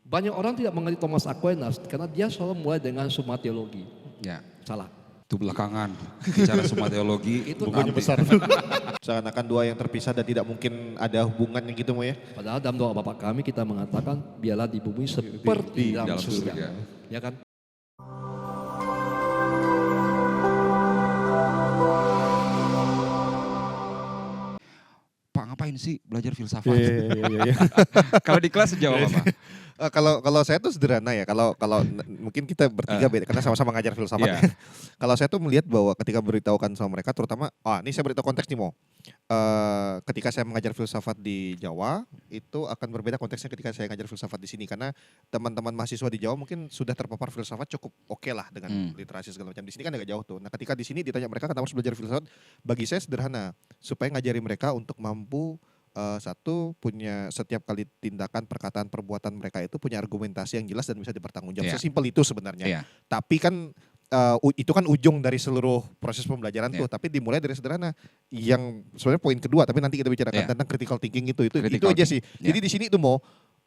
Banyak orang tidak mengerti Thomas Aquinas karena dia selalu mulai dengan summa teologi. Ya, Salah. itu belakangan bicara semua teologi. Itu Bukunya nanti. besar. Seakan-akan dua yang terpisah dan tidak mungkin ada hubungannya gitu Mo ya. Padahal dalam doa Bapa kami kita mengatakan biarlah di bumi seperti dalam dalam surga. surga. Ya kan? Pak ngapain sih belajar filsafat? Iya. Kalau di kelas jawab apa? Kalau saya tuh sederhana ya. Kalau mungkin kita bertiga beda karena sama-sama ngajar filsafat. Iya. Ya. Kalau saya tuh melihat bahwa ketika beritahukan sama mereka, terutama, ini saya beritahu konteks nih Mo. Ketika saya mengajar filsafat di Jawa, itu akan berbeda konteksnya ketika saya ngajar filsafat di sini karena teman-teman mahasiswa di Jawa mungkin sudah terpapar filsafat cukup oke lah dengan literasi segala macam. Di sini kan agak jauh tuh. Nah, ketika di sini ditanya mereka kenapa harus belajar filsafat, bagi saya sederhana, supaya ngajari mereka untuk mampu satu punya setiap kali tindakan, perkataan, perbuatan mereka itu punya argumentasi yang jelas dan bisa dipertanggungjawabkan. Iya. Sesimpel itu sebenarnya. Iya. Tapi kan itu kan ujung dari seluruh proses pembelajaran Iya. tuh. Tapi dimulai dari sederhana. Yang sebenarnya poin kedua. Tapi nanti kita bicarakan Iya. tentang critical thinking itu Critical aja sih. thinking. Jadi di sini tuh Mo,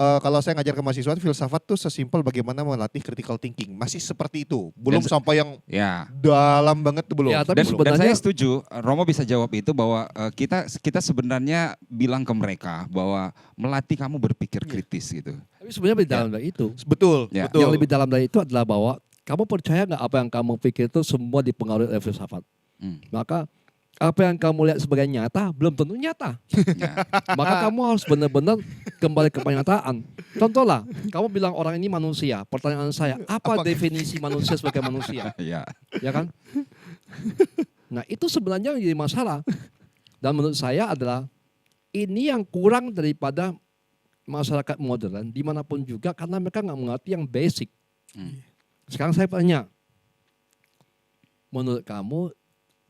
kalau saya ngajar ke mahasiswa filsafat tuh sesimpel bagaimana melatih critical thinking. Masih seperti itu. Belum Dan sampai yang Ya. dalam banget tuh belum. Ya, tapi Dan sebenarnya saya setuju, Romo bisa jawab itu bahwa kita sebenarnya bilang ke mereka bahwa melatih kamu berpikir kritis gitu. tapi sebenarnya lebih dalam dari itu. Betul, Ya. betul. Yang lebih dalam dari itu adalah bahwa kamu percaya nggak apa yang kamu pikir itu semua dipengaruhi oleh filsafat. Maka apa yang kamu lihat sebagai nyata belum tentu nyata. Ya. Maka kamu harus benar-benar kembali ke kenyataan. Contohlah, kamu bilang orang ini manusia. Pertanyaan saya, apa definisi manusia sebagai manusia? Ya. Ya kan? Nah itu sebenarnya yang jadi masalah. Dan menurut saya adalah ini yang kurang daripada masyarakat modern dimanapun juga karena mereka nggak mengerti yang basic. Sekarang saya tanya, menurut kamu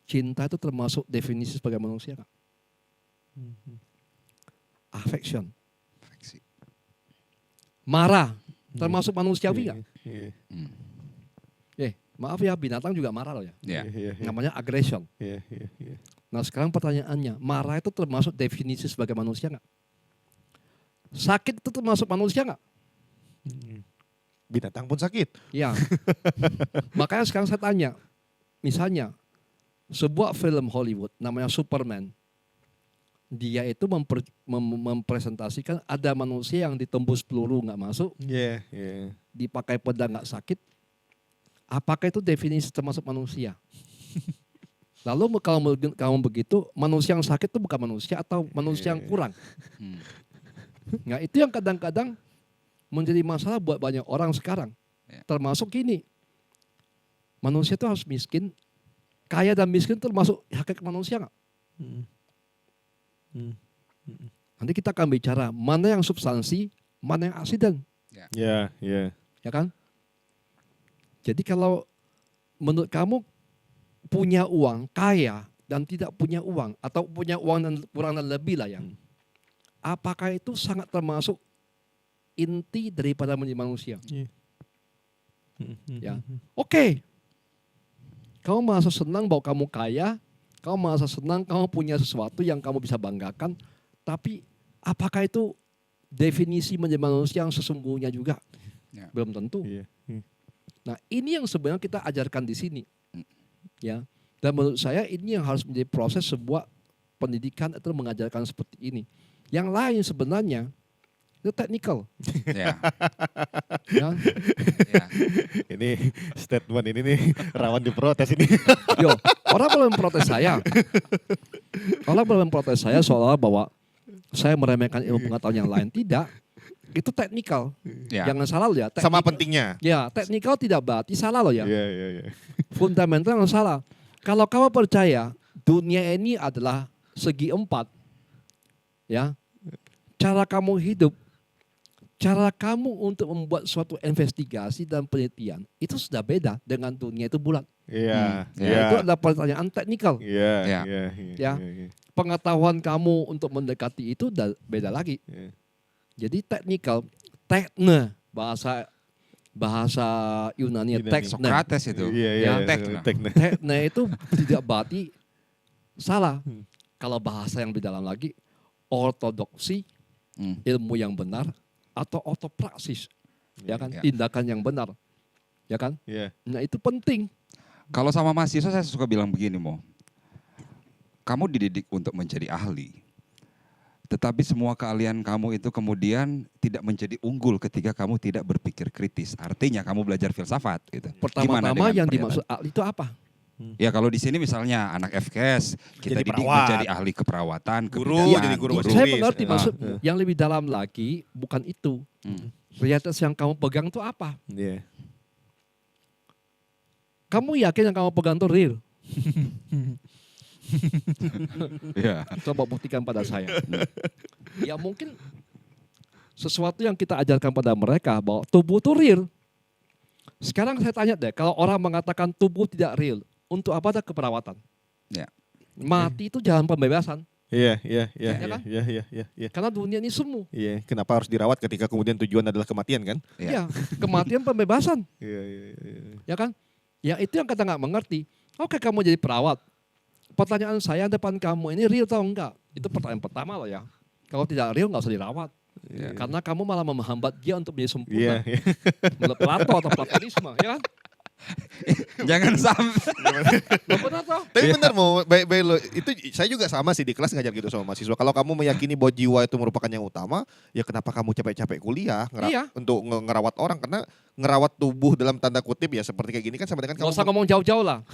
cinta itu termasuk definisi sebagai manusia nggak? Affection. Marah termasuk manusiawi nggak? Maaf ya binatang juga marah loh ya. Ya. Namanya aggression. Nah sekarang pertanyaannya, marah itu termasuk definisi sebagai manusia nggak? Sakit itu termasuk manusia nggak? Binatang pun sakit. Ya. Makanya sekarang saya tanya, misalnya sebuah film Hollywood namanya Superman, dia itu mempresentasikan ada manusia yang ditembus peluru nggak masuk, dipakai pedang nggak sakit. Apakah itu definisi termasuk manusia? Lalu kalau kamu begitu, manusia yang sakit itu bukan manusia atau manusia yang kurang? Nah itu yang kadang-kadang menjadi masalah buat banyak orang sekarang. Termasuk gini, manusia itu harus miskin, kaya dan miskin termasuk hakikat manusia nggak? Nanti kita akan bicara mana yang substansi, mana yang aksiden. Ya. Ya kan? Jadi kalau menurut kamu punya uang, kaya dan tidak punya uang atau punya uang dan kurang dan lebih lah ya. Apakah itu sangat termasuk inti daripada menjadi manusia? Ya. Oke. Kamu merasa senang bahwa kamu kaya, kamu merasa senang kamu punya sesuatu yang kamu bisa banggakan, tapi apakah itu definisi menjadi manusia yang sesungguhnya juga? Belum tentu. Nah, ini yang sebenarnya kita ajarkan di sini. Ya. Dan menurut saya ini yang harus menjadi proses sebuah pendidikan itu mengajarkan seperti ini. Yang lain sebenarnya itu technical. Ya. Ya. Ya. Ini statement ini nih rawan diprotes ini. Yo, orang boleh memprotes saya. Orang boleh memprotes saya soal bahwa saya meremehkan ilmu pengetahuan yang lain. Tidak. Itu teknikal. Ya. Jangan salah loh ya. Sama pentingnya. Ya, teknikal tidak berarti salah loh ya. Iya. Fundamental yang salah. Kalau kamu percaya dunia ini adalah segi empat, ya, cara kamu hidup, cara kamu untuk membuat suatu investigasi dan penelitian itu sudah beda dengan dunia itu bulat. Iya. Itu adalah pertanyaan teknikal. Iya. Ya. Pengetahuan kamu untuk mendekati itu beda lagi. Jadi teknikal, tekne bahasa Yunani tekne. Sokrates itu. Iya. Tekne. Tekne itu tidak berarti salah. Kalau bahasa yang lebih dalam lagi, ortodoksi, ilmu yang benar, atau otopraksis, ya kan, Ya. tindakan yang benar, ya kan. Iya. Nah itu penting. Kalau sama mahasiswa saya suka bilang begini, Mo. Kamu dididik untuk menjadi ahli. Tetapi semua keahlian kamu itu kemudian tidak menjadi unggul ketika kamu tidak berpikir kritis. Artinya kamu belajar filsafat gitu. Gimana Pertama-tama dengan yang pernyataan? dimaksud ahli itu apa? Ya kalau di sini misalnya anak FKS kita Jadi didik perawat. menjadi ahli keperawatan, Guru, kebidanan, jadi guru bahasa Saya Inggris. mengerti maksud Ah. yang lebih dalam lagi bukan itu. Realitas yang kamu pegang itu apa? Iya. Kamu yakin yang kamu pegang itu real? Iya. Coba buktikan pada saya. Ya mungkin sesuatu yang kita ajarkan pada mereka bahwa tubuh itu real. Sekarang saya tanya deh, kalau orang mengatakan tubuh tidak real, untuk apa ada keperawatan? Ya. Mati itu jalan pembebasan. Iya, iya, iya, Ya iya, kan? iya, iya, iya, iya. Karena dunia ini semu. Iya, kenapa harus dirawat ketika kemudian tujuan adalah kematian kan? Ya. Ya, kematian pembebasan. Iya, iya, iya. Ya kan? Ya itu yang kita nggak mengerti. Oke kamu jadi perawat. Pertanyaan saya depan kamu ini real atau enggak? Itu pertanyaan pertama loh ya. Kalau tidak real nggak usah dirawat. Ya. Karena kamu malah menghambat dia untuk menjadi Iya, sempurna. iya. Menurut Plato atau Platonisme, ya kan? Jangan sampai. Loh, benar toh? Tapi benar mau baik lo itu saya juga sama sih di kelas ngajar gitu sama mahasiswa. Kalau kamu meyakini bahwa jiwa itu merupakan yang utama, ya kenapa kamu capek-capek kuliah Iya. untuk ngerawat orang? Karena ngerawat tubuh dalam tanda kutip ya seperti kayak gini kan sama dengan Nggak usah ngomong jauh-jauh lah.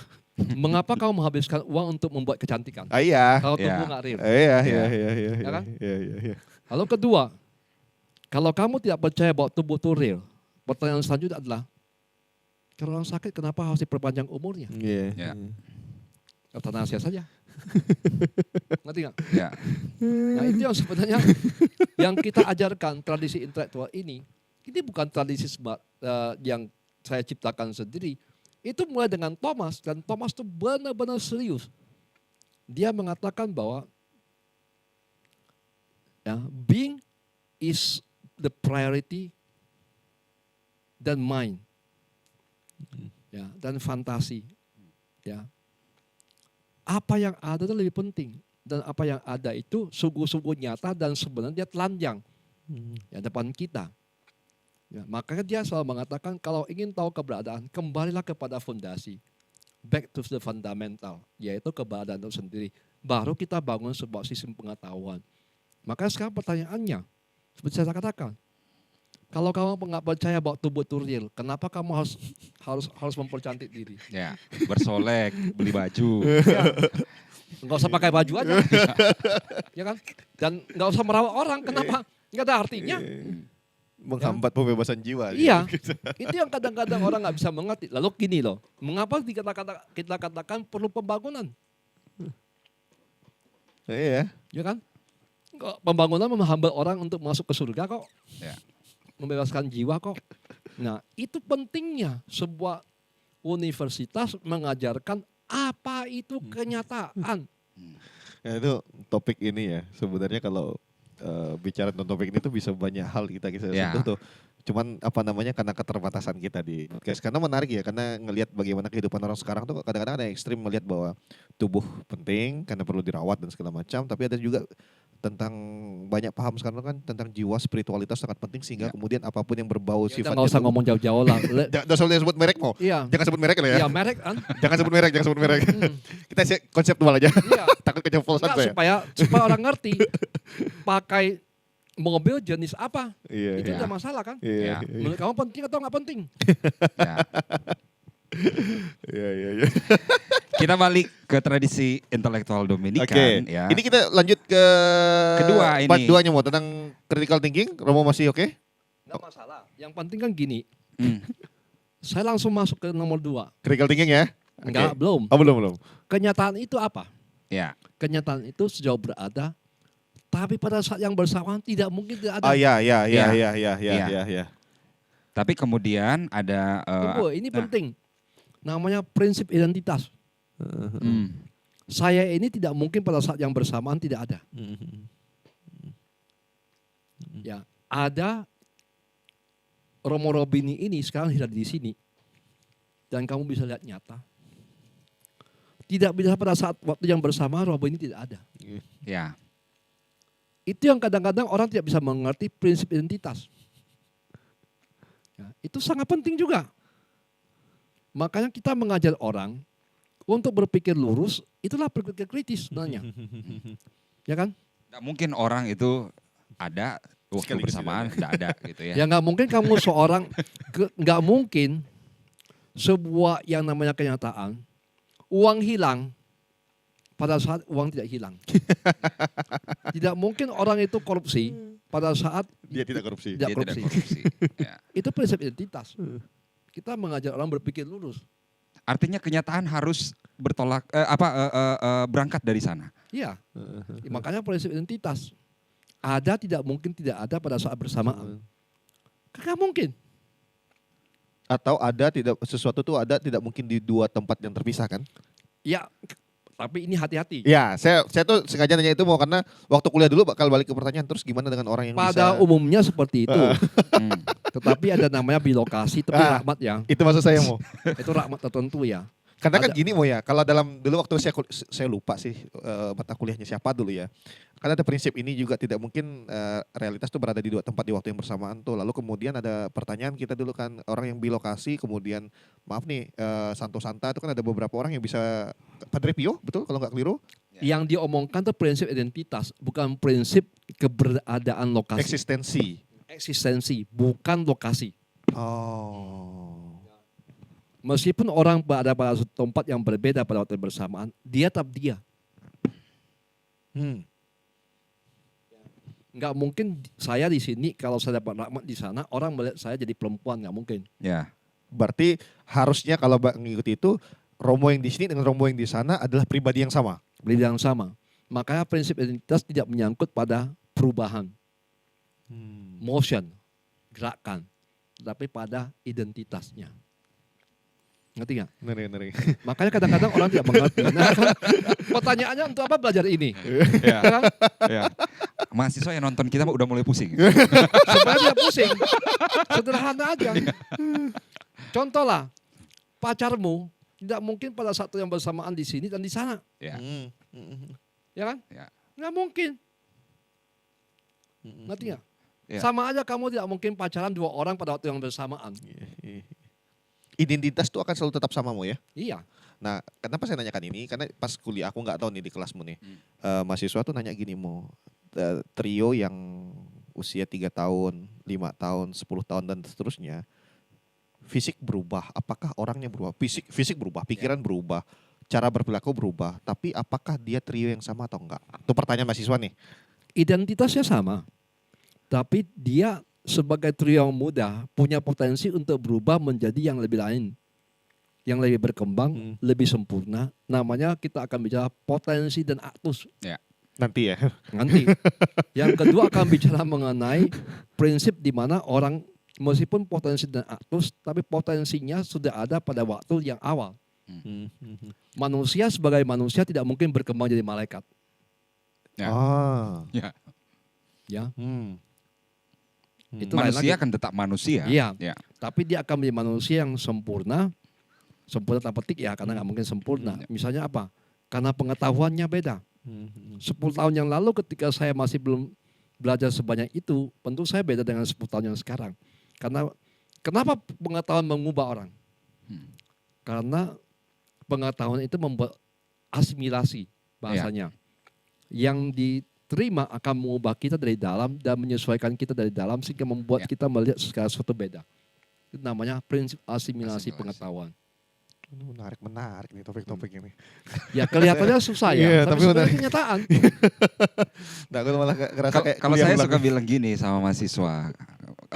Mengapa kamu menghabiskan uang untuk membuat kecantikan? Ah, iya. Kalau Ya. tubuh nggak real. Iya, iya, Iya. iya, iya. Ya kan? Iya, iya, iya. Lalu kedua, kalau kamu tidak percaya bahwa tubuh itu real, pertanyaan selanjutnya adalah, kalau orang sakit kenapa harus diperpanjang umurnya? Iya. Ya. Euthanasia saja. Ngerti nggak? Ya. Nah itu yang sebenarnya yang kita ajarkan tradisi intelektual ini bukan tradisi yang saya ciptakan sendiri. Itu mulai dengan Thomas, dan Thomas itu benar-benar serius. Dia mengatakan bahwa ya, being is the priority dan mind. Ya, dan fantasi. Ya. Apa yang ada itu lebih penting, dan apa yang ada itu sungguh-sungguh nyata dan sebenarnya dia telanjang ya depan kita. Ya, makanya dia selalu mengatakan kalau ingin tahu keberadaan, kembalilah kepada fondasi. Back to the fundamental, yaitu keberadaan itu sendiri. Baru kita bangun sebuah sistem pengetahuan. Maka sekarang pertanyaannya, seperti saya katakan, kalau kamu nggak percaya bahwa tubuh itu real, kenapa kamu harus mempercantik diri? Ya. Bersolek, beli baju. Ya, nggak usah pakai baju aja, ya kan? Dan nggak usah merawat orang, kenapa? Nggak ada artinya. Menghambat pembebasan jiwa. Iya, itu yang kadang-kadang orang nggak bisa mengerti. Lalu gini loh, mengapa kita katakan perlu pembangunan? Iya. Ya kan? Kok pembangunan menghambat orang untuk masuk ke surga kok? Ya. Membebaskan jiwa kok? Nah, itu pentingnya sebuah universitas mengajarkan apa itu kenyataan. Ya, itu topik ini ya. Sebenarnya kalau bicara tentang topik ini tuh bisa banyak hal kita Ya. sentuh tuh. Cuman apa namanya karena keterbatasan kita di podcast. Karena menarik ya karena ngelihat bagaimana kehidupan orang sekarang tuh kadang-kadang ada yang ekstrim melihat bahwa tubuh penting karena perlu dirawat dan segala macam. Tapi ada juga tentang banyak paham sekarang kan tentang jiwa spiritualitas sangat penting sehingga Ya. kemudian apapun yang berbau Ya, sifatnya. nggak usah ngomong jauh-jauh lah. Jangan usah sebut merek mau. Iya, Jangan sebut merek lah ya. iya merek kan. Jangan sebut merek, jangan sebut merek. Hmm. Kita konseptual aja. Iya. Takut keceplosan Enggak, saya. supaya orang ngerti pakai mobil jenis apa. Iya, Itu iya. udah masalah kan? Ya. iya, iya, Menurut kamu penting atau nggak penting? Ya. iya, iya, iya. Kita balik ke tradisi intelektual Dominikan Oke, ya. ini kita lanjut ke Kedua part ini. 2-nya mau tentang critical thinking. Romo masih oke? Nggak masalah. Yang penting kan gini, Hmm. saya langsung masuk ke nomor 2. Critical thinking ya? Oke. Enggak, belum. Oh, belum. Kenyataan itu apa? Ya. Kenyataan itu sejauh berada, tapi pada saat yang bersamaan tidak mungkin tidak ada. Oh iya, Iya. iya. Tapi kemudian ada Tunggu, ini nah. penting. Namanya prinsip identitas. Saya ini tidak mungkin pada saat yang bersamaan tidak ada. Ya, ada Romo Robini ini sekarang hidup di sini. Dan kamu bisa lihat nyata. Tidak bisa pada saat waktu yang bersamaan Robini tidak ada. Ya. Itu yang kadang-kadang orang tidak bisa mengerti prinsip identitas. itu sangat penting juga. Makanya kita mengajar orang untuk berpikir lurus, itulah berpikir kritis sebenarnya. Ya kan? Nggak mungkin orang itu ada waktu Sekaligus bersamaan tidak ada gitu ya. Ya nggak mungkin kamu seorang, nggak mungkin sebuah yang namanya kenyataan, uang hilang pada saat uang tidak hilang. Tidak mungkin orang itu korupsi pada saat Dia tidak korupsi. tidak Dia korupsi. tidak korupsi. Ya. Itu prinsip identitas. Kita mengajar orang berpikir lurus. Artinya kenyataan harus berangkat dari sana. Iya. Makanya prinsip identitas. Ada tidak mungkin tidak ada pada saat bersamaan. Nggak mungkin. Atau ada tidak sesuatu tuh ada tidak mungkin di dua tempat yang terpisah kan? Ya, tapi ini hati-hati. Ya, saya tuh sengaja nanya itu mau karena waktu kuliah dulu bakal balik ke pertanyaan terus gimana dengan orang yang Pada bisa umumnya seperti itu. Hmm. Tetapi ada namanya bilokasi, tapi rahmat ya. itu maksud saya mau. Itu rahmat tertentu ya. Karena kan Ada. gini mau ya, kalau dalam dulu waktu saya lupa sih mata kuliahnya siapa dulu ya. Karena ada prinsip ini juga tidak mungkin realitas tuh berada di dua tempat di waktu yang bersamaan tuh. Lalu kemudian ada pertanyaan kita dulu kan orang yang bilokasi kemudian maaf nih Santo Santa itu kan ada beberapa orang yang bisa Padre Pio betul kalau nggak keliru Yang diomongkan itu prinsip identitas, bukan prinsip keberadaan lokasi. eksistensi. Bukan lokasi. Oh. Meskipun orang berada pada satu tempat yang berbeda pada waktu bersamaan, dia tetap dia. Nggak mungkin saya di sini, kalau saya dapat rahmat di sana, orang melihat saya jadi perempuan, nggak mungkin. Ya. Berarti harusnya kalau mengikuti itu Romo yang di sini dengan Romo yang di sana adalah pribadi yang sama. Beli yang sama. Makanya prinsip identitas tidak menyangkut pada perubahan, motion, gerakan, tapi pada identitasnya. Ngerti nggak? Ngeri. Makanya kadang-kadang orang tidak mengerti. Nah, pertanyaannya untuk apa belajar ini? Ya. Ya kan? Ya. Mahasiswa yang nonton kita udah mulai pusing. Sebenarnya tidak pusing. Sederhana aja. Contoh lah, pacarmu tidak mungkin pada satu yang bersamaan di sini dan di sana. Ya. Ya kan? Ya. Nggak mungkin. Ngerti nggak? Ya. Sama aja kamu tidak mungkin pacaran dua orang pada waktu yang bersamaan. Identitas tuh akan selalu tetap sama Mo ya. Iya. Nah, kenapa saya nanyakan ini? Karena pas kuliah aku nggak tahu nih di kelasmu nih. Mahasiswa tuh nanya gini Mo, trio yang usia 3 tahun, 5 tahun, 10 tahun dan seterusnya, fisik berubah. Apakah orangnya berubah? Fisik berubah, pikiran berubah, cara berperilaku berubah. Tapi apakah dia trio yang sama atau enggak? Itu pertanyaan mahasiswa nih. Identitasnya sama. Tapi dia sebagai trio yang muda punya potensi untuk berubah menjadi yang lebih lain. Yang lebih berkembang, lebih sempurna. Namanya kita akan bicara potensi dan aktus. Nanti ya. Nanti. Yang kedua akan bicara mengenai prinsip di mana orang meskipun potensi dan aktus, tapi potensinya sudah ada pada waktu yang awal. Manusia sebagai manusia tidak mungkin berkembang jadi malaikat. Ya. Ya. Ya. Itu lain Manusia lagi. kan tetap manusia. Iya. Ya. Tapi dia akan menjadi manusia yang sempurna. Sempurna tanpa petik ya, karena nggak mungkin sempurna. Misalnya apa? Karena pengetahuannya beda. 10 tahun yang lalu ketika saya masih belum belajar sebanyak itu, tentu saya beda dengan 10 tahun yang sekarang. Karena kenapa pengetahuan mengubah orang? Karena pengetahuan itu membuat asimilasi bahasanya. Yang diterima akan mengubah kita dari dalam dan menyesuaikan kita dari dalam sehingga membuat kita melihat segala sesuatu beda. Itu namanya prinsip asimilasi pengetahuan. Menarik nih topik-topik ini. Ya kelihatannya susah ya, Iya, tapi tapi sebenarnya menarik. kenyataan. Nah, aku malah ngerasa kayak Kalau kuliah saya ulang. suka bilang gini sama mahasiswa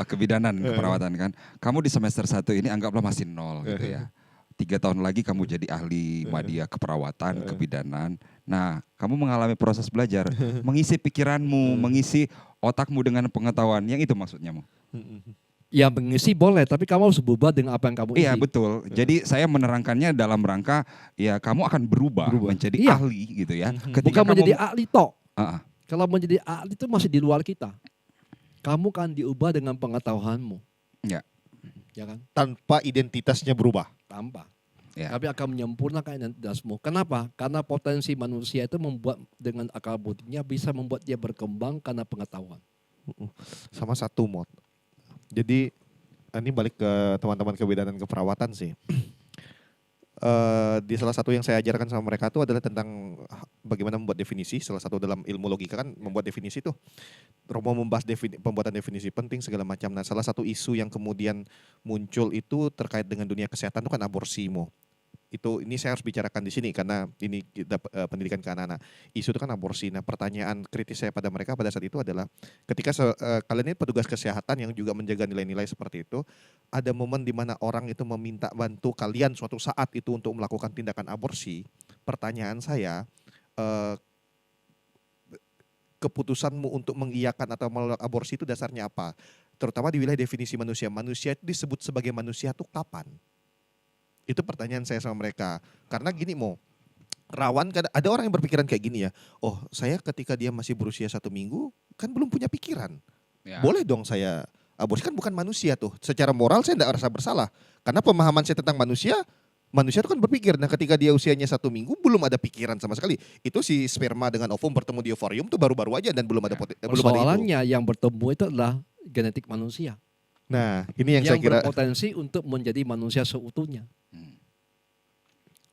kebidanan keperawatan kan, kamu di semester 1 ini anggaplah masih 0 gitu ya. 3 tahun lagi kamu jadi ahli media keperawatan, kebidanan. Nah, kamu mengalami proses belajar, mengisi pikiranmu, mengisi otakmu dengan pengetahuan. Yang itu maksudnya, Mo. Ya mengisi boleh, tapi kamu harus berubah dengan apa yang kamu isi. Iya, betul. Jadi saya menerangkannya dalam rangka ya kamu akan berubah. Menjadi Iya. ahli gitu ya. Bukan menjadi ahli tok. Ah, Kalau menjadi ahli itu masih di luar kita. Kamu kan diubah dengan pengetahuanmu. Ya. Ya kan? Tanpa identitasnya berubah. Tanpa. Ya. Tapi akan menyempurnakan identitasmu. Kenapa? Karena potensi manusia itu membuat dengan akal budinya bisa membuat dia berkembang karena pengetahuan. Sama satu mod. Jadi Ini balik ke teman-teman kebidanan keperawatan sih. Di salah satu yang saya ajarkan sama mereka itu adalah tentang bagaimana membuat definisi. Salah satu dalam ilmu logika kan membuat definisi tuh. Romo membahas pembuatan definisi penting segala macam. Nah, salah satu isu yang kemudian muncul itu terkait dengan dunia kesehatan itu kan aborsi, Mo. Ini saya harus bicarakan di sini karena ini kita pendidikan ke anak-anak. Isu itu kan aborsi. Nah, pertanyaan kritis saya pada mereka pada saat itu adalah ketika kalian ini petugas kesehatan yang juga menjaga nilai-nilai seperti itu, ada momen di mana orang itu meminta bantu kalian suatu saat itu untuk melakukan tindakan aborsi. Pertanyaan saya, keputusanmu untuk mengiyakan atau menolak aborsi itu dasarnya apa? Terutama di wilayah definisi manusia. Manusia itu disebut sebagai manusia itu kapan? Itu pertanyaan saya sama mereka. Karena gini, Mo, rawan ada orang yang berpikiran kayak gini ya. Oh, saya ketika dia masih berusia 1 minggu kan belum punya pikiran. Ya. Boleh dong saya aborsi, kan bukan manusia tuh. Secara moral saya tidak merasa bersalah. Karena pemahaman saya tentang manusia itu kan berpikir. Nah, ketika dia usianya 1 minggu belum ada pikiran sama sekali. Itu si sperma dengan ovum bertemu di ovarium tuh baru-baru aja dan belum ada belum ada itu. Persoalannya yang bertemu itu adalah genetik manusia. Nah, ini yang saya kira berpotensi untuk menjadi manusia seutuhnya.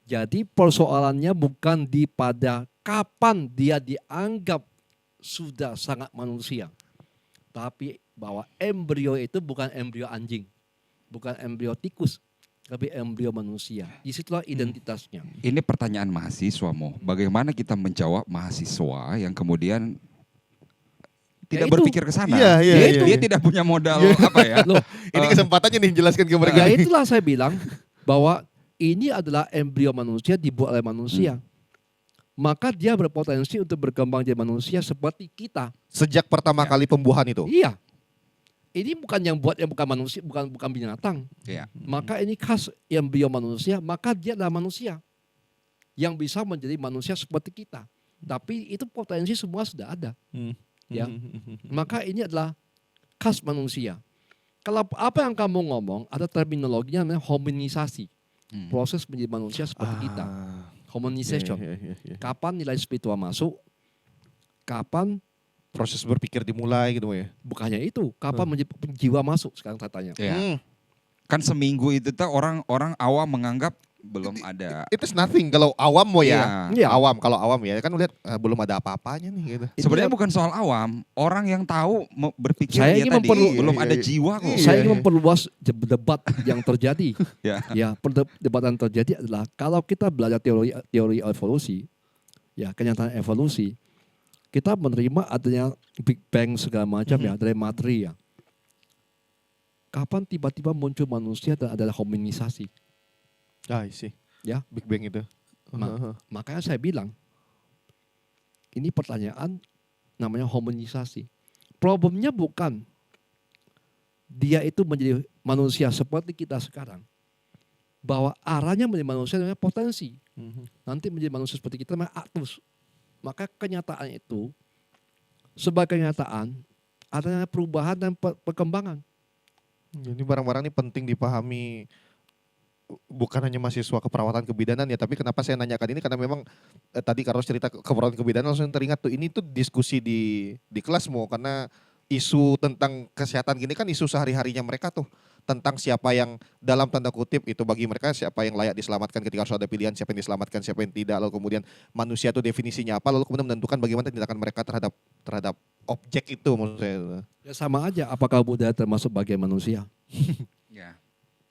Jadi persoalannya bukan pada kapan dia dianggap sudah sangat manusia. Tapi bahwa embrio itu bukan embrio anjing. Bukan embrio tikus. Tapi embrio manusia. Disitulah identitasnya. Ini pertanyaan mahasiswa, Mo. Bagaimana kita menjawab mahasiswa yang kemudian tidak berpikir ke sana? Dia tidak punya modal apa ya? Loh, ini kesempatannya nih jelaskan ke mereka. Ya itulah saya bilang bahwa ini adalah embrio manusia dibuat oleh manusia. Maka dia berpotensi untuk berkembang jadi manusia seperti kita. Sejak pertama kali pembuahan itu? Iya. Ini bukan yang buat yang bukan manusia, bukan binatang. Iya. Maka ini khas embrio manusia, maka dia adalah manusia. Yang bisa menjadi manusia seperti kita. Tapi itu potensi semua sudah ada. Ya. Maka ini adalah khas manusia. Kalau apa yang kamu ngomong, ada terminologinya namanya hominisasi. Proses menjadi manusia seperti kita. Hominization. Kapan nilai spiritual masuk? Kapan proses berpikir dimulai gitu ya? Bukannya itu. Kapan menjadi jiwa masuk sekarang saya tanya. Kan seminggu itu tuh orang awam menganggap belum ada. It's nothing kalau awam Mo ya. Iya. Awam, kalau awam ya kan lihat belum ada apa-apanya nih gitu. Sebenarnya bukan soal awam, orang yang tahu berpikir saya dia ingin tadi belum ada jiwa kok. Saya ingin memperluas debat yang terjadi. Ya. Perdebatan terjadi adalah kalau kita belajar teori evolusi, ya kenyataan evolusi, kita menerima adanya Big Bang segala macam ya dari materi ya. Kapan tiba-tiba muncul manusia dan adalah hominisasi? Sih. Ya, Big Bang itu. Makanya saya bilang, ini pertanyaan namanya hominisasi. Problemnya bukan dia itu menjadi manusia seperti kita sekarang. Bahwa arahnya menjadi manusia namanya potensi. Nanti menjadi manusia seperti kita namanya aktus. Maka kenyataan itu, sebagai kenyataan, adanya perubahan dan perkembangan. Jadi barang-barang ini penting dipahami. Bukan hanya mahasiswa keperawatan kebidanan ya, tapi kenapa saya nanyakan ini karena memang tadi Carlos cerita keperawatan kebidanan langsung teringat tuh ini tuh diskusi di kelas Mo, karena isu tentang kesehatan gini kan isu sehari-harinya mereka tuh tentang siapa yang dalam tanda kutip itu bagi mereka siapa yang layak diselamatkan ketika harus ada pilihan siapa yang diselamatkan siapa yang tidak, lalu kemudian manusia itu definisinya apa, lalu kemudian menentukan bagaimana tindakan mereka terhadap objek itu maksud saya. Ya sama aja apakah budaya termasuk bagian manusia. Ya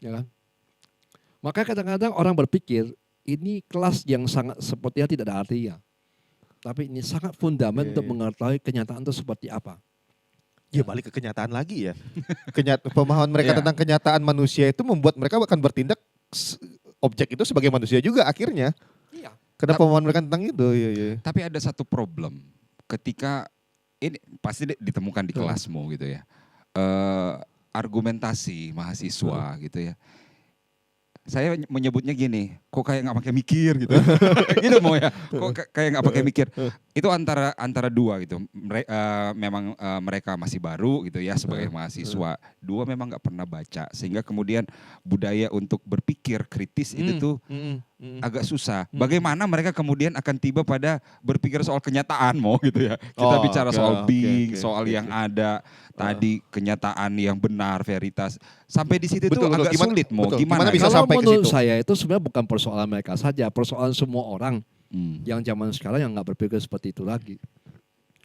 kan? Maka kadang-kadang orang berpikir ini kelas yang sangat sepertinya tidak ada artinya. Tapi ini sangat fundamental untuk mengetahui kenyataan itu seperti apa. Ya balik ke kenyataan lagi ya. Pemahaman mereka tentang kenyataan manusia itu membuat mereka akan bertindak objek itu sebagai manusia juga akhirnya. Iya. Karena pemahaman mereka tentang itu. Iya. Tapi ada satu problem ketika ini pasti ditemukan di kelasmu gitu ya. Argumentasi mahasiswa gitu ya. Saya menyebutnya gini, kok kayak nggak pakai mikir gitu. Gitu Mo ya, kok kayak nggak pakai mikir. Itu antara dua gitu. Memang mereka masih baru gitu ya sebagai mahasiswa. Dua memang nggak pernah baca sehingga kemudian budaya untuk berpikir kritis itu tuh agak susah. Bagaimana mereka kemudian akan tiba pada berpikir soal kenyataan mau gitu ya. Kita Oh, bicara oke, soal oke, being, oke, soal oke, yang oke. ada tadi kenyataan yang benar, veritas. Sampai di situ Betul, tuh betul. agak Gimana- sulit mau betul. gimana? Gimana bisa Kalau sampai ke menurut situ? saya itu sebenarnya bukan persoalan mereka saja, persoalan semua orang Hmm. yang zaman sekarang yang nggak berpikir seperti itu lagi.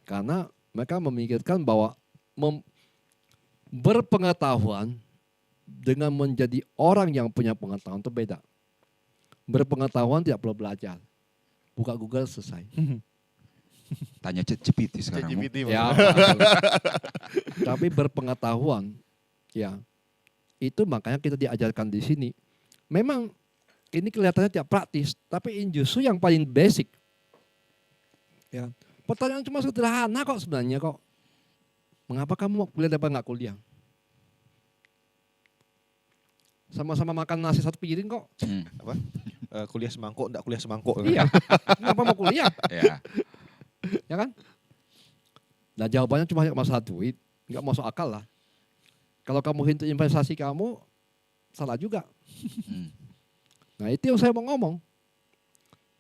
Karena mereka memikirkan bahwa berpengetahuan dengan menjadi orang yang punya pengetahuan itu beda. Berpengetahuan tidak perlu belajar. Buka Google selesai. Tanya ChatGPT sekarang. Mo. ChatGPT, Ya, Mas. tapi berpengetahuan, ya itu makanya kita diajarkan di sini. Memang ini kelihatannya tidak praktis, tapi ini justru yang paling basic. Ya, pertanyaan cuma sederhana kok sebenarnya kok. Mengapa kamu mau kuliah daripada nggak kuliah? Sama-sama makan nasi satu piring kok. Hmm. Kuliah semangkuk, enggak kuliah semangkuk. Iya. Kenapa mau kuliah? Ya. Ya kan? Nah jawabannya cuma masalah duit, nggak masuk akal lah. Kalau kamu hintu investasi kamu, salah juga. Hmm. Nah itu yang saya mau ngomong.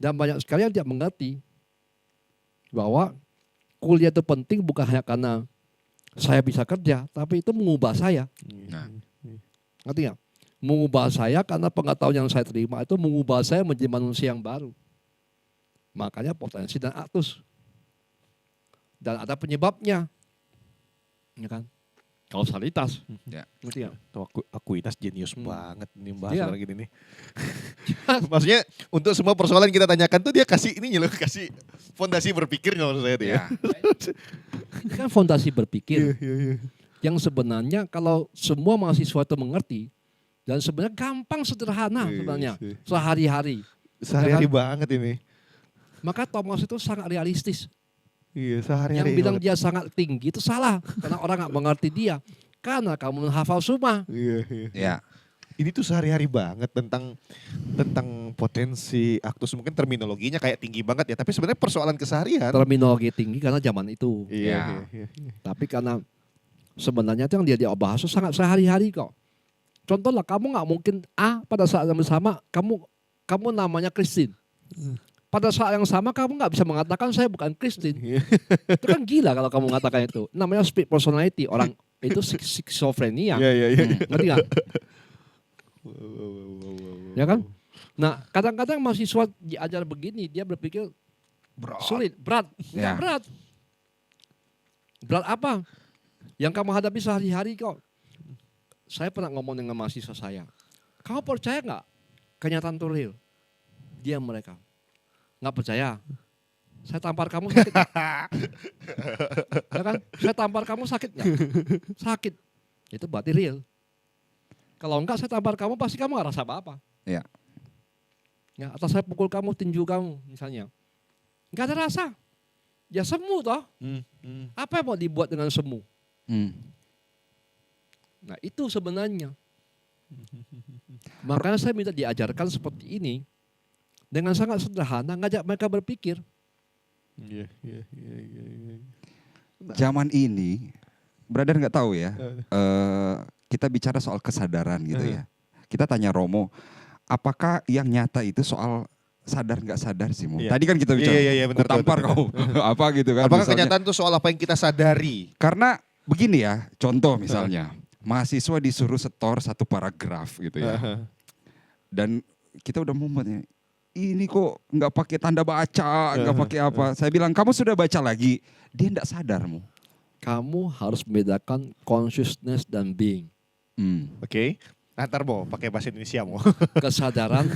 Dan banyak sekali yang tidak mengerti bahwa kuliah itu penting bukan hanya karena saya bisa kerja, tapi itu mengubah saya. Nah. Ngerti nggak? Mengubah saya karena pengetahuan yang saya terima itu mengubah saya menjadi manusia yang baru. Makanya potensi dan aktus. Dan ada penyebabnya. Ya kan? Kausalitas. Ya. Ngerti nggak? Tuh, akuitas jenius Hmm. banget nih bahas Iya. orang gini nih. Maksudnya untuk semua persoalan kita tanyakan tuh dia kasih ini loh, kasih fondasi berpikir nggak maksud saya tuh ya. Ya. Ini kan fondasi berpikir. Iya. Yang sebenarnya kalau semua mahasiswa itu mengerti, dan sebenarnya gampang sederhana Iya, sebenarnya, iya. sehari-hari. Sehari-hari banget ini. Maka Thomas itu sangat realistis. Iya, Yang sehari-hari. bilang banget. dia sangat tinggi itu salah, karena orang nggak mengerti dia. Karena kamu menghafal semua. Iya. Ya. Ini tuh sehari-hari banget tentang potensi aktus, mungkin terminologinya kayak tinggi banget ya, tapi sebenarnya persoalan keseharian. Terminologi tinggi karena zaman itu. Iya. Tapi karena sebenarnya itu yang dia bahas itu sangat sehari-hari kok. Contoh lah, kamu nggak mungkin pada saat yang sama kamu namanya Christine. Pada saat yang sama kamu nggak bisa mengatakan saya bukan Christine. Itu kan gila kalau kamu mengatakan itu. Namanya split personality. Orang itu skizofrenia. Iya. Ngerti nggak? Ya kan? Nah, kadang-kadang mahasiswa diajar begini, dia berpikir sulit, berat. Nggak Ya. berat. Berat apa? Yang kamu hadapi sehari-hari kok. Saya pernah ngomong dengan mahasiswa saya. Kamu percaya nggak kenyataan itu real? Diam mereka. Nggak percaya. Saya tampar kamu sakit nggak? Ya kan? Saya tampar kamu sakit nggak? Sakit. Itu berarti real. Kalau enggak saya tampar kamu pasti kamu nggak rasa apa-apa. Ya. Ya, atau saya pukul kamu, tinju kamu misalnya. Nggak ada rasa. Ya semu toh. Apa yang mau dibuat dengan semu? Hmm. Nah itu sebenarnya. Makanya saya minta diajarkan seperti ini. Dengan sangat sederhana ngajak mereka berpikir. Iya. Zaman ini, brother nggak tahu ya. Kita bicara soal kesadaran gitu ya. Kita tanya Romo, apakah yang nyata itu soal sadar nggak sadar sih, Mo? Iya. Tadi kan kita bicara, Iya, benar, tampar benar. kau, apa gitu kan? Apakah misalnya. kenyataan itu soal apa yang kita sadari? Karena begini ya, contoh misalnya, mahasiswa disuruh setor satu paragraf gitu ya. Dan kita udah mumet, ini kok nggak pakai tanda baca, nggak pakai apa. Saya bilang, kamu sudah baca lagi. Dia nggak sadar, Mo. Kamu harus membedakan consciousness dan being. Oke. Ntar mau pakai bahasa Indonesia mau. Kesadaran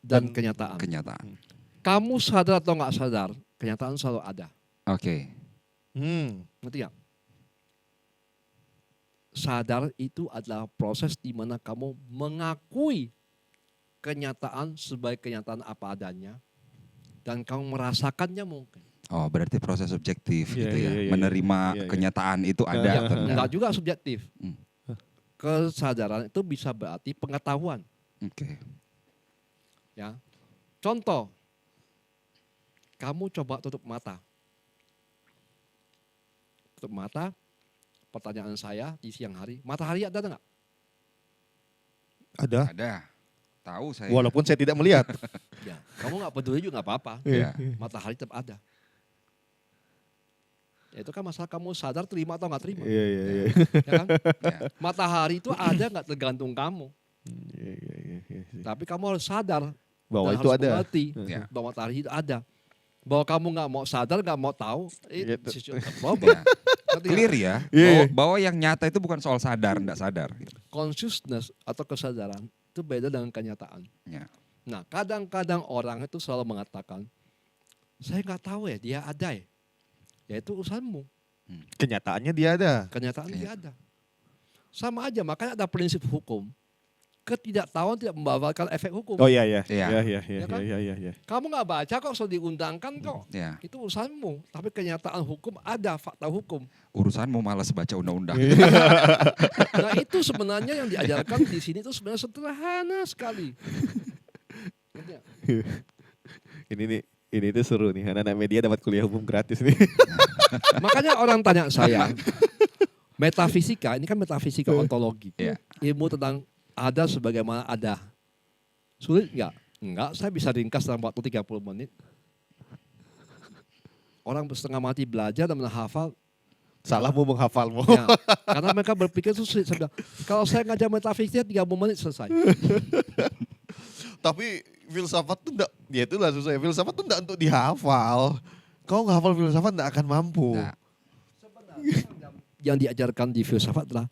dan kenyataan. Kenyataan. Kamu sadar atau nggak sadar, kenyataan selalu ada. Oke. Ngerti nggak? Sadar itu adalah proses di mana kamu mengakui kenyataan sebagai kenyataan apa adanya. Dan kamu merasakannya mungkin. Oh, berarti proses subjektif Iya, gitu ya. iya, iya, Menerima iya. kenyataan itu ada. Iya, atau Enggak juga subjektif. Hmm. Kesadaran itu bisa berarti pengetahuan. Oke. Ya. Contoh, kamu coba tutup mata. tutup mata. Pertanyaan saya di siang hari, matahari ada nggak? Ada. Ada. Tahu saya. Walaupun saya tidak melihat. Ya, kamu nggak peduli juga nggak apa-apa. Iya. Matahari tetap ada. Ya, itu kan masalah kamu sadar terima atau nggak terima. Iya, iya, iya. Ya kan? Ya. Matahari itu ada nggak tergantung kamu. Iya, iya, iya, iya. Tapi kamu harus sadar Bahwa dan itu harus ada. mengerti Ya. bahwa matahari itu ada. Bahwa kamu nggak mau sadar, nggak mau tahu, Gitu. it's a problem. Ya. Ngerti nggak? Clear ya, Iya. bahwa yang nyata itu bukan soal sadar, enggak sadar. Consciousness atau kesadaran itu beda dengan kenyataan. Ya. Nah, kadang-kadang orang itu selalu mengatakan, saya nggak tahu ya dia ada ya. Ya itu urusanmu. Kenyataannya dia ada. Kenyataan dia ada. Sama aja, makanya ada prinsip hukum. Ketidaktahuan tidak membatalkan efek hukum. Oh iya, iya. Iya. Iya, iya, iya, Ya kan? iya, iya, iya. Kamu nggak baca kok, soal diundangkan kok. Ya. Itu urusanmu. Tapi kenyataan hukum ada, fakta hukum. Urusanmu malas baca undang-undang. Nah itu sebenarnya yang diajarkan di sini itu sebenarnya sederhana sekali. Ngerti nggak? Ini tuh seru nih. Anak-anak media dapat kuliah umum gratis nih. Makanya orang tanya saya, metafisika, ini kan metafisika ontologi. Iya. Ilmu tentang ada sebagaimana ada. Sulit nggak? Enggak, saya bisa ringkas dalam waktu 30 menit. Orang setengah mati belajar dan menghafal. Salahmu menghafalmu. Ya, karena mereka berpikir itu sulit. Saya bilang, kalau saya ngajar metafisika 30 menit selesai. Tapi filsafat tuh enggak, ya itulah susah. Filsafat tuh enggak untuk dihafal. Kau nggak hafal filsafat enggak akan mampu. Nah, Yang diajarkan di filsafat adalah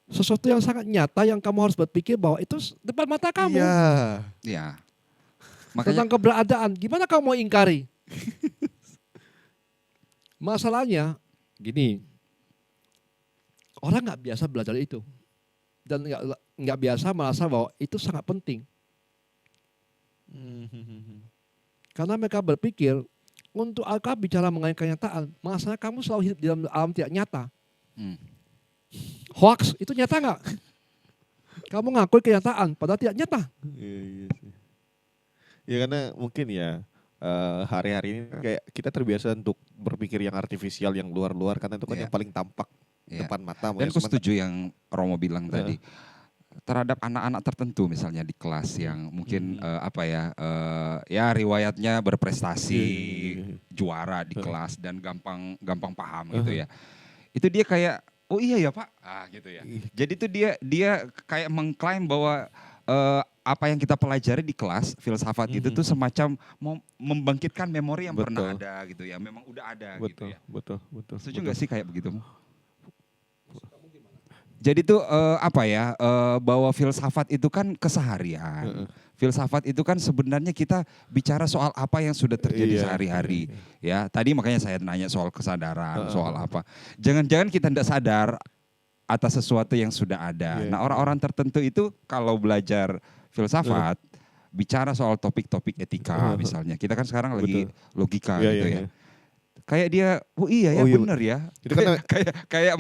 sesuatu yang sangat nyata yang kamu harus berpikir bahwa itu depan mata kamu. Iya. ya. Tentang Makanya keberadaan. Gimana kamu mau ingkari? Masalahnya gini, orang nggak biasa belajar itu dan nggak biasa merasa bahwa itu sangat penting. Karena mereka berpikir untuk Alkitab bicara mengenai kenyataan, masalah kamu selalu hidup di dalam alam tidak nyata. Hoax itu nyata nggak? Kamu ngakui kenyataan, padahal tidak nyata. Iya, iya sih. Ya karena mungkin ya hari-hari ini kayak kita terbiasa untuk berpikir yang artifisial, yang luar-luar karena itu kan Iya. yang paling tampak Iya. depan mata. Dan makanya aku cuman- setuju yang Romo bilang tadi. Terhadap anak-anak tertentu misalnya di kelas yang mungkin ya riwayatnya berprestasi, juara di kelas dan gampang paham gitu ya. Itu dia kayak oh iya ya Pak, gitu ya. Jadi itu dia kayak mengklaim bahwa apa yang kita pelajari di kelas filsafat itu tuh semacam membangkitkan memori yang pernah Betul. ada gitu ya. Memang udah ada gitu Betul, ya. betul. Setuju nggak sih kayak begitu? Jadi tuh bahwa filsafat itu kan keseharian. Filsafat itu kan sebenarnya kita bicara soal apa yang sudah terjadi Iya. sehari-hari. Ya, tadi makanya saya nanya soal kesadaran, soal apa. Jangan-jangan kita tidak sadar atas sesuatu yang sudah ada. Iya. Nah, orang-orang tertentu itu kalau belajar filsafat bicara soal topik-topik etika misalnya. Kita kan sekarang lagi logika Iya, gitu iya, ya. iya. Kayak dia, oh iya ya Oh iya, benar ya. Itu kan kayak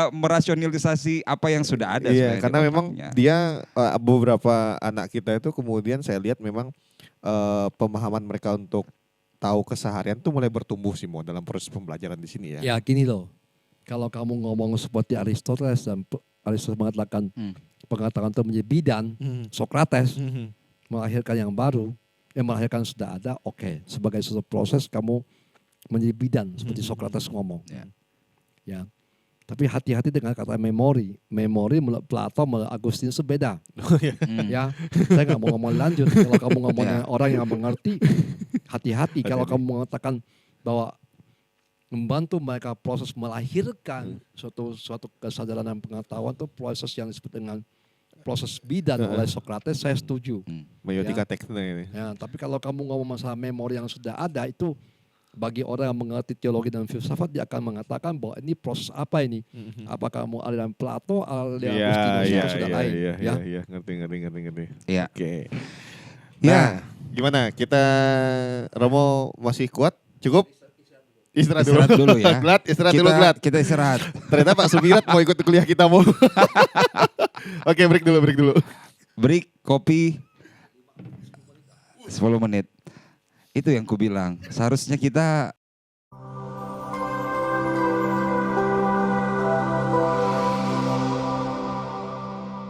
merasionalisasi apa yang sudah ada. iya, sebenarnya di karena memang otaknya. dia beberapa anak kita itu kemudian saya lihat memang pemahaman mereka untuk tahu keseharian tuh mulai bertumbuh sih Mo dalam proses pembelajaran di sini ya. Ya gini loh, kalau kamu ngomong seperti Aristoteles dan Aristoteles mengatakan pengetahuan itu menjadi bidan, Socrates melahirkan yang baru, yang melahirkan sudah ada, oke. Sebagai suatu proses kamu menjadi bidan seperti Socrates ngomong. Ya. Ya. Tapi hati-hati dengan kata memori. Memori menurut Plato, menurut Agustinus beda. Ya, saya nggak mau ngomong lanjut. Kalau kamu ngomong dengan orang yang mengerti, hati-hati. Kalau kamu mengatakan bahwa membantu mereka proses melahirkan suatu kesadaran dan pengetahuan itu proses yang disebut dengan proses bidan oleh Socrates, saya setuju. Meiotika tekne ini. Ya, tapi kalau kamu ngomong masalah memori yang sudah ada itu bagi orang yang mengerti teologi dan filsafat dia akan mengatakan bahwa ini proses apa ini? Apakah kamu aliran Plato, aliran Agustinus atau sudah lain? Ya. Iya, ngerti. Iya. Oke. Ya. Nah, gimana? Kita Romo masih kuat? Cukup? Istirahat Dulu ya. Istirahat dulu, Glad. Kita istirahat. Ternyata Pak Sumirat mau ikut kuliah kita mau. Oke, break dulu. Break kopi 10 menit. Itu yang ku bilang. Seharusnya kita